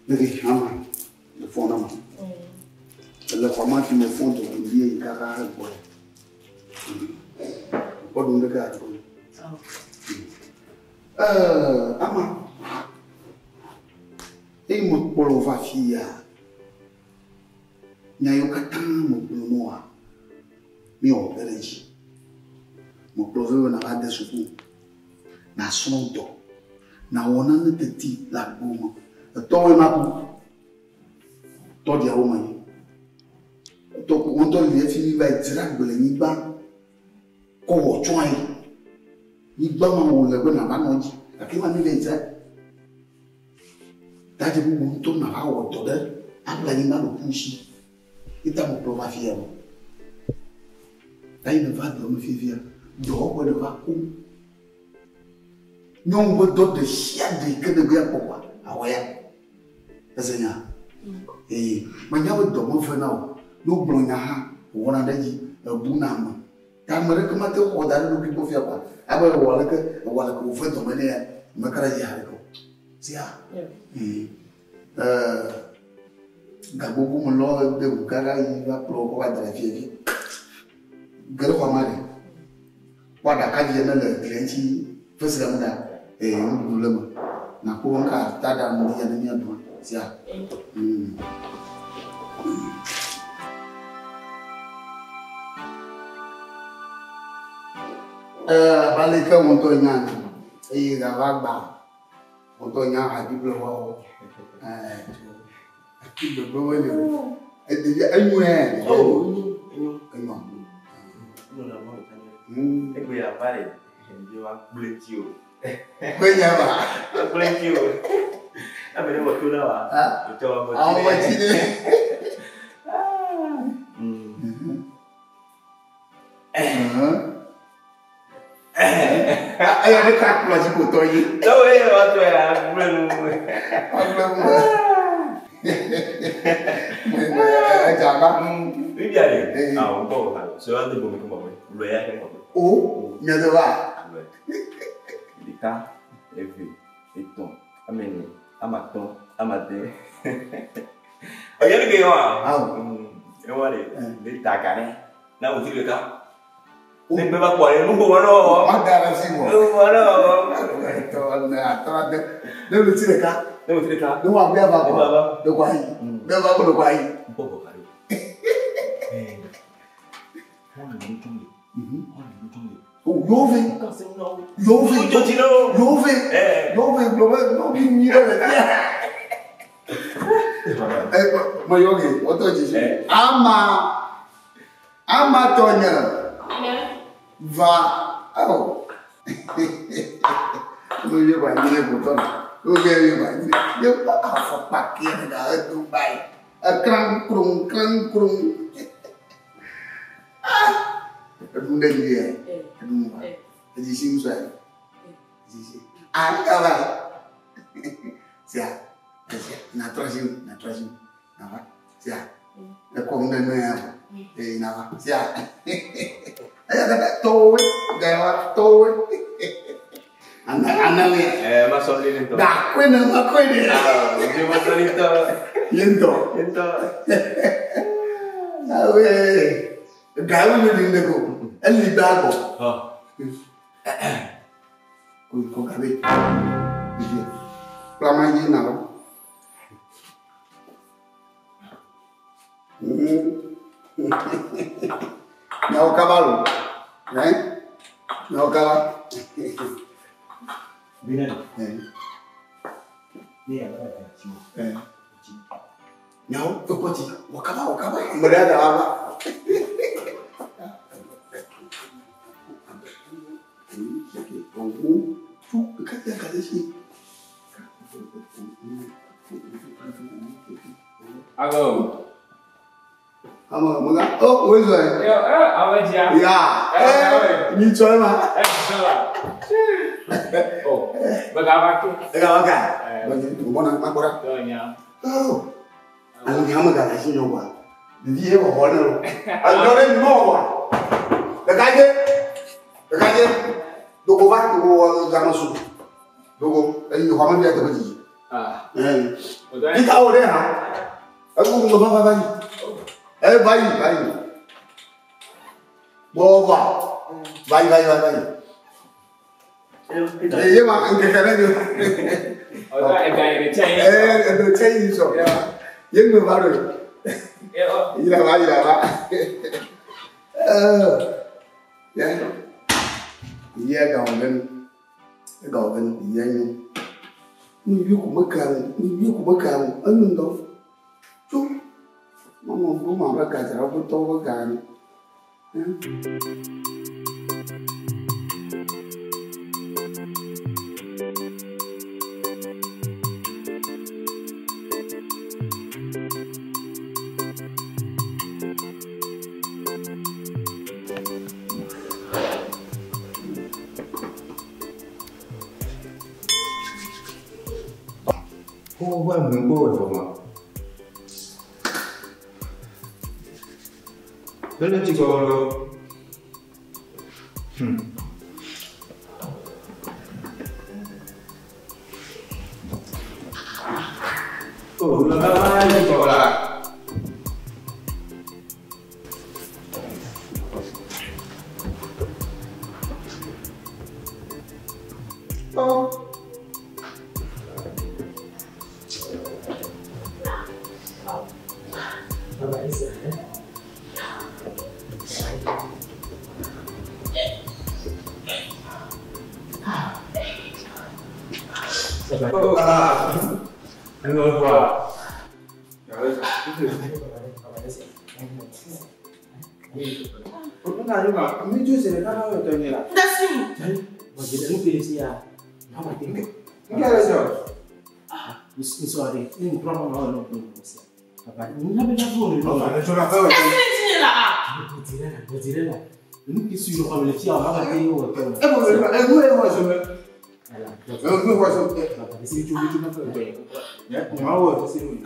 Les champs, le fondement. Le comment tu me fonds de l'oublier, il y a un peu. Pas de garde. Ama. Et mon polo va fier. N'y a eu qu'à tant mon noir. Mais on perd. Mon polo n'a pas de secours. N'a son dos. N'a on a un petit la boum. Toi et ma boum. Toi dia au mani. Toi on toi il est fini va être direct de l'IBAN. Ko join. IBAN on le veut n'a pas non dit. À qui m'a mis les direct. T'as dit vous tourne n'a pas au dos de. Après il m'a le poussé. Il t'a mon polo fier. Là il ne va de me faire. Dehors on ne va où. Nous on veut d'autres de chiens de que de bien pourquoi. Ah ouais. C'est ça. Eh, maintenant on doit faire now. Nous blonds là, on a dit bounam. Quand me recommande au dans le people faire quoi. Après voilà que vous faites tomber là, me craser avec vous. C'est ça. Gabo vous me l'ont de vous cara il va pour quoi dans la vie. Garo quoi mal. Quoi d'accord il y a le client first là eh on le me. Na ko nka tada mu ya na do. C'est ça. Balika montonya e ga wagba montonya hadiblo wa akiblo bo ni e de anyu e anyu no na mo tani e gbe ya pare e wa bleti o gbe ya ba bleti o abere wo to na wa to wa mo ti awon wa ti ni Ayo ni kak pula si puto yi. Tahu ya waktu ya belum. Jangan. Ini dia ni. Ah, untuk kan. Soal tu bumi kemana? Lait kan? Oh, nyata bah. Dika, Ewe, itu, amen, amaton, amate. Oh ya ni kaya apa? Ewa ni takkan ni. Nak uji deka. Ni bebas kuat, lu bukan Magara sih mo. Lu bukan. Itu anda, ada. Lu uji deka. Lu uji deka. Lu apa apa? Lu kuai. Lu apa lu kuai? Bobo kali. Mana ni tunggu? Mana ni tunggu? Oh, Yove. Yove. Yove. Yove. Belum ni ada dia. Mayogi, oto jisi. Ama tonya. Va. Oh. Lu ye ba ni buton. Lu ye ba ni. Ye apa pakai dah Dubai. Krang krung. Bunda dia. Aduh. Jadi singsa. Jadi. Kawan. Siap. Na traziu. Nama. Siap. Na komda na. Nama. Siap. Ayah kata towe, gawat towe. Anak ni. Masuk ni tu. Dah kau nama kau ni. Dia masuk ni tu. Yento. Awe. Gawe ni dia ko. Ali bago. Kau kabe. Lama ni nama. Não cavalo, né? Não cavalo. Vira. Não, eu pode. O cavalo. Mulher da água. Cadê esse? Agora. Mga oh wes rồi. Yo awak dia. Ya. Ni cuai mah. Salah. Oh. Bagaimana tu? Bagaimana? Bagaimana nak korang? Ya. Oh. Alam yang mana sih nyoba? Dia apa orang? Orang ni mau apa? Dekat je. Dogo zaman sudah. Dogo. Ini kamu dia tu biji. Ah. Đi câu đấy hả? Cũng ngồi vai. Ê vai. Bò vào. Vai. Nhưng mà anh cái này được. Cái này chơi. Em được chơi gì rồi? Những người vào rồi. Đi là ba. Dạ. Dạ đầu lên. Cái đầu lên thì dạ nhung. Người yêu của mất càng ấn mình đâu. Chú. Mà bố mà ra cả cháu với tôi với cả. Cô quen mình cô rồi mà. Thế nên chỉ có là chỉ có là anh ngồi qua. Cũng là nhưng mà mấy chú sẽ nó nói tôi như là. Mà chỉ đến khi gì à? Nó phải tính cái là sao? Sorry, ini problem no. Apa? Ini apa dah pun? Nó phải cho nó thôi. Butire lah. Ini kisu lo kalau lihat apa kata yo. Gue mau sama. Gue mau sama. Di sini cuma apa? Ya, mau di sini.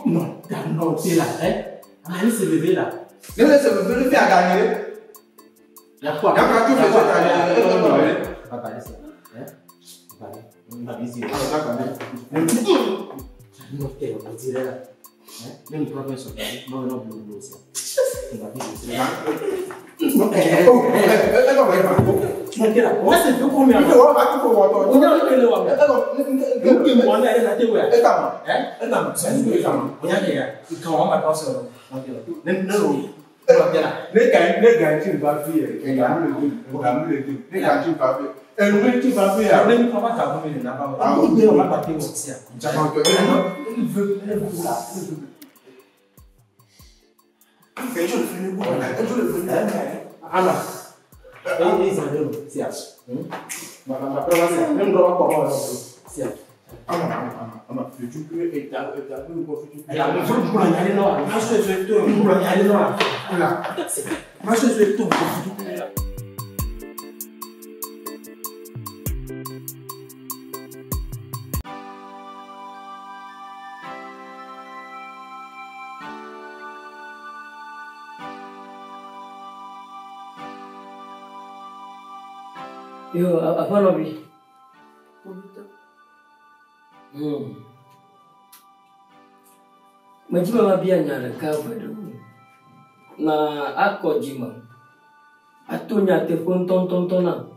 No, dan no tela, Ini sebebe lah. Dia sebebe lu dia agak ni. Ya, kuat. Yang kaki tu ada. Apa ada sih? Apa? Enggak bisa. No tela, butire lah. Ini profesor, no belum sih. Enggak bisa. Mungkin lah. Masih tu kau Itu aku kau waktu. Punya keluar. Mungkin mana ada nanti buat. Entam. Saya juga sama. Punya dia. Kau orang tak tahu. Mungkin lah. Nenru. Ni kan cuma babi. Enggak boleh. Ni kan cuma babi. Ni cuma babi ya. Ni apa kamu ni nak apa? Aku dia orang tak tahu siapa. Jangan tu. Ana. Ini sahaja siap. Maka masih. Ini berapa kau siap. Ama. Juga eta lu kau fikir. Ya, masuk bulan hari no. Masuk itu bulan hari no. Masuk itu. Yo, apa lobby? Majima mabia nyala kavado. Na ako jima. Atunya telefon tontona.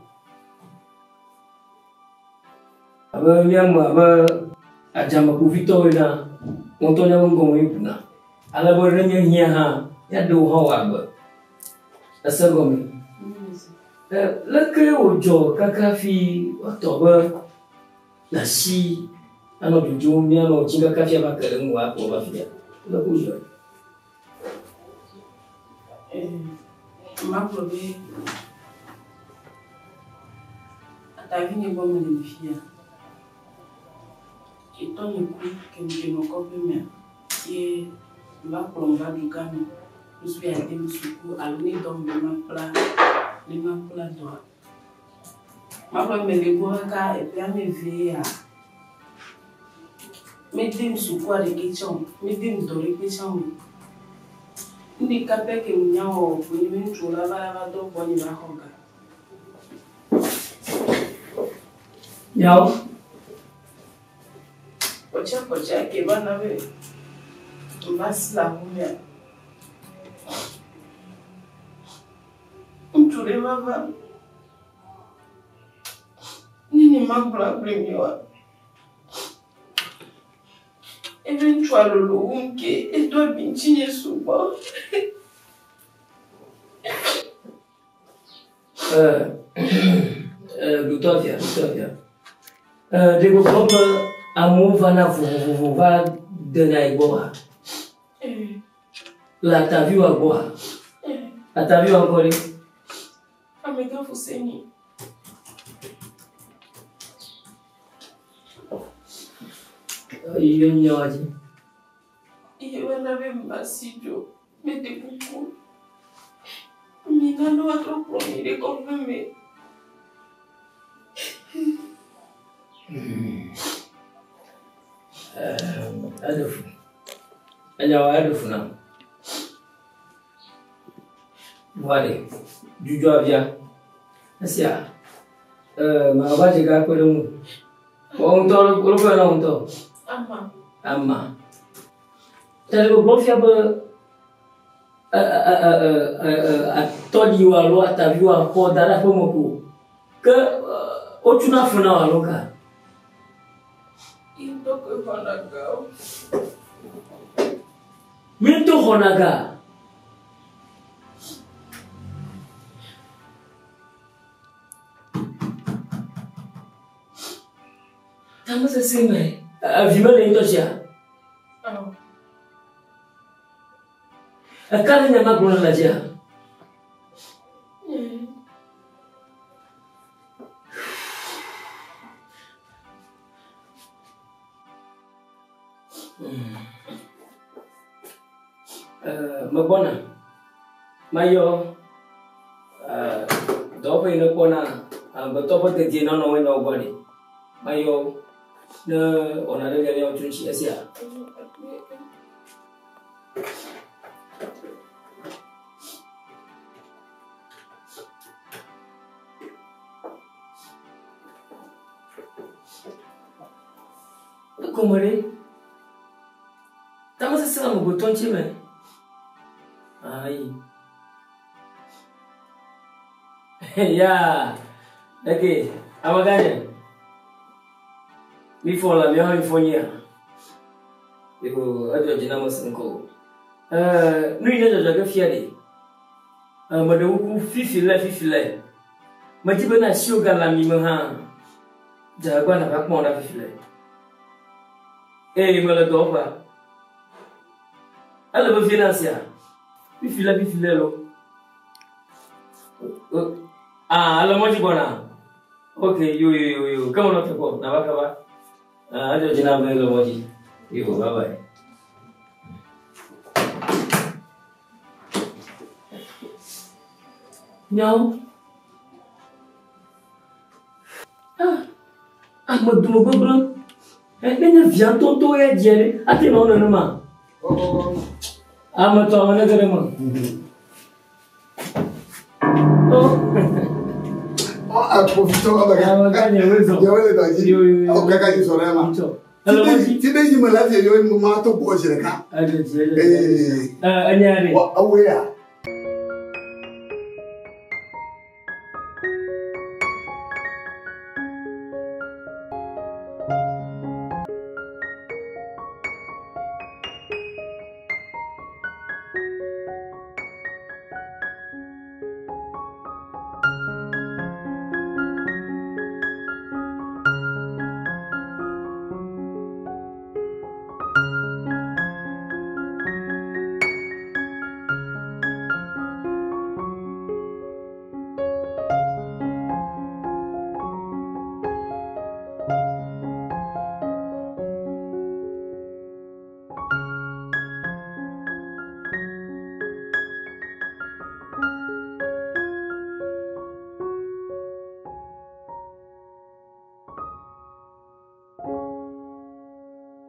Aba yang aba ajama kuvito ina. Montonya mongomo yupna. Ala borenya hiya ya do hawa ba. Asagomi. Leke ojo kakafi watoba nasi ano jujumia no chinga kafi abakalemu hapo bafia lakujo mambo be atavini bomo ni mfia itoni ku kembe no kopemia ye ba promba dukani usu ya dem suku aluni dom le mapla doa. Mapla me le boaka e pia me via. Me dim sukwa de kitchen, me dim do le kitchen. Ndi kape ke mnyao kuni me ntrola ba do boni ba honga. Nhau. Pocha que van a ver. Más la mujer. Tu le mama. Nini mabla premiwa. Eventual lo unke e do bintinha suba. Lutovia. Devo proprio amova na vovova de na igboa. La ta viu agora. A ta viu agora. Amiga Fuseni. Iyo nyaji. Iyo na be masijo. Mete kuku. Mina no atro promire confirme. Adofu na. Vale. Juju avia. Asia. Makabaje ga kwelo mu. Onto lo ko na onto. Amma. Tele ko blofia ba todi walo ataviwa ko dara ko moko. Que otuna funa walo ka. Indo ko honaga. Minto honaga. Estamos assim, mãe. A vida é ainda já. A cara não é mais boa lá já. Mabona. Mayo. Dopo ina kona. Batopo te tiene no we nobody. Mayo. Na ona de gani o tunchi asia. Komore. Tama sa sila mo buton chime. Ai. Ya. Okay. Amaganya. Mi fola mi ha infonia. Iko ajo jina masinko. Nui na jaga fiade. Madawu ku fifile. Majibe na shoga la mi ha. Jagwa na ka na fifile. Mala dopa. Ala ba financia. Fifile lo. Ala moji bona. Okay, yo. Kama unataka na baka ba. Ajo jina mbele moji. Yo, bye. No. Maduma babra. Nenya vian tonto ya jere. Ati no no ma. Ama to amana gare ma. Aproveitou a bagagem. Eu o que é isso, né, mano? Se bem de malafia, eu me mato por hoje, né, cara? Anyari. Aware.